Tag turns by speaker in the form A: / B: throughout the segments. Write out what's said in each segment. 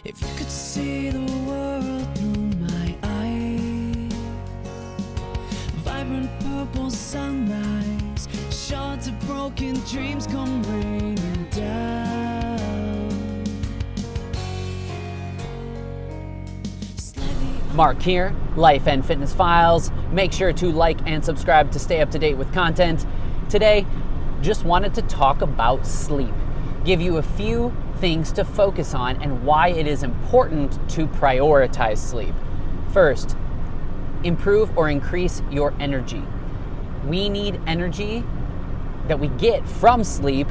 A: If you could see the world through my eyes, vibrant purple sunrise, shards of broken dreams come raining down.
B: Mark here, Life and Fitness Files. Make sure to like and subscribe to stay up to date with content. Today, just wanted to talk about sleep. Give you a few things to focus on and why it is important to prioritize sleep. First, improve or increase your energy. We need energy that we get from sleep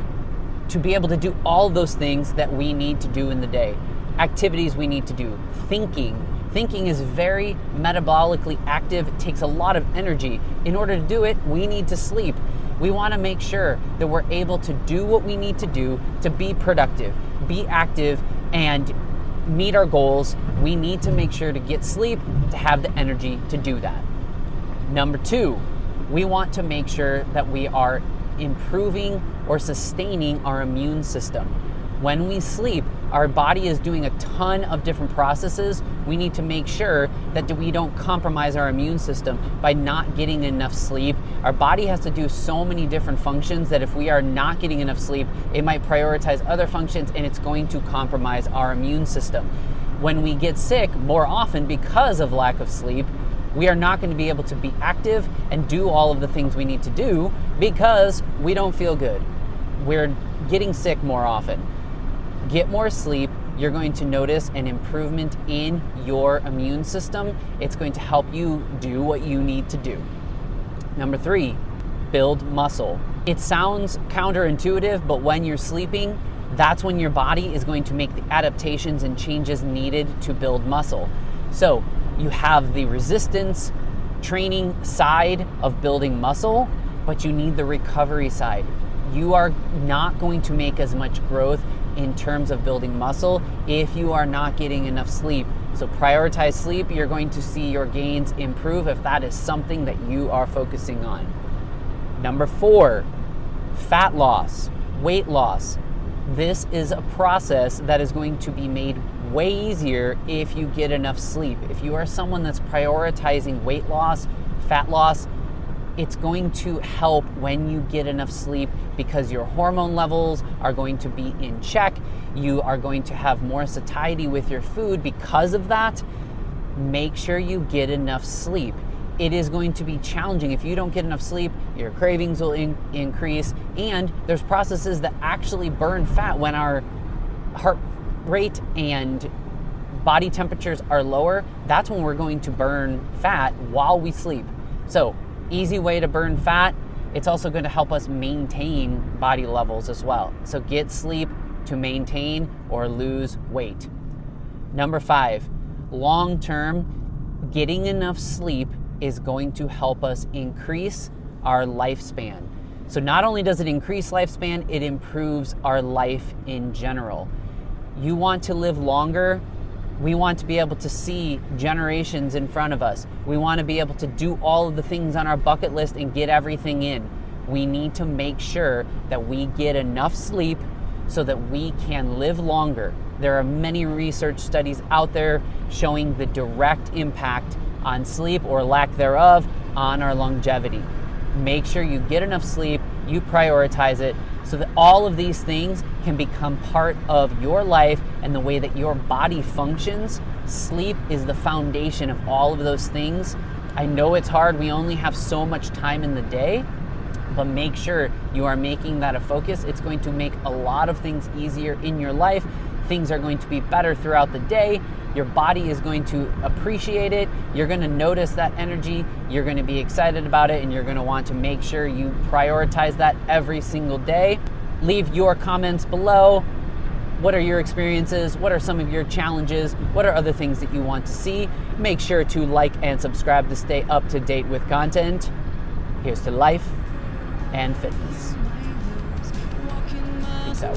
B: to be able to do all those things that we need to do in the day. Activities we need to do, thinking. Thinking is very metabolically active. It takes a lot of energy. In order to do it, we need to sleep. We want to make sure that we're able to do what we need to do to be productive, be active, and meet our goals. We need to make sure to get sleep to have the energy to do that. Number two, we want to make sure that we are improving or sustaining our immune system. When we sleep, our body is doing a ton of different processes. We need to make sure that we don't compromise our immune system by not getting enough sleep. Our body has to do so many different functions that if we are not getting enough sleep, it might prioritize other functions and it's going to compromise our immune system. When we get sick more often because of lack of sleep, we are not going to be able to be active and do all of the things we need to do because we don't feel good. We're getting sick more often. Get more sleep. You're going to notice an improvement in your immune system. It's going to help you do what you need to do. Number three, build muscle. It sounds counterintuitive, but when you're sleeping, that's when your body is going to make the adaptations and changes needed to build muscle. So you have the resistance training side of building muscle, but you need the recovery side. You are not going to make as much growth in terms of building muscle if you are not getting enough sleep. So prioritize sleep. You're going to see your gains improve if that is something that you are focusing on. Number four, fat loss, weight loss. This is a process that is going to be made way easier if you get enough sleep. If you are someone that's prioritizing weight loss, fat loss, it's going to help when you get enough sleep because your hormone levels are going to be in check. You are going to have more satiety with your food because of that. Make sure you get enough sleep. It is going to be challenging. If you don't get enough sleep, your cravings will increase, and there's processes that actually burn fat when our heart rate and body temperatures are lower. That's when we're going to burn fat while we sleep. So, easy way to burn fat. It's also going to help us maintain body levels as well. So get sleep to maintain or lose weight. Number five, long-term, getting enough sleep is going to help us increase our lifespan. So not only does it increase lifespan, it improves our life in general. You want to live longer. We want to be able to see generations in front of us. We want to be able to do all of the things on our bucket list and get everything in. We need to make sure that we get enough sleep so that we can live longer. There are many research studies out there showing the direct impact on sleep or lack thereof on our longevity. Make sure you get enough sleep, you prioritize it, so that all of these things can become part of your life and the way that your body functions. Sleep is the foundation of all of those things. I know it's hard. We only have so much time in the day, but make sure you are making that a focus. It's going to make a lot of things easier in your life. Things are going to be better throughout the day. Your body is going to appreciate it. You're going to notice that energy. You're going to be excited about it, and you're going to want to make sure you prioritize that every single day. Leave your comments below. What are your experiences? What are some of your challenges? What are other things that you want to see? Make sure to like and subscribe to stay up to date with content. Here's to life and fitness. Peace out.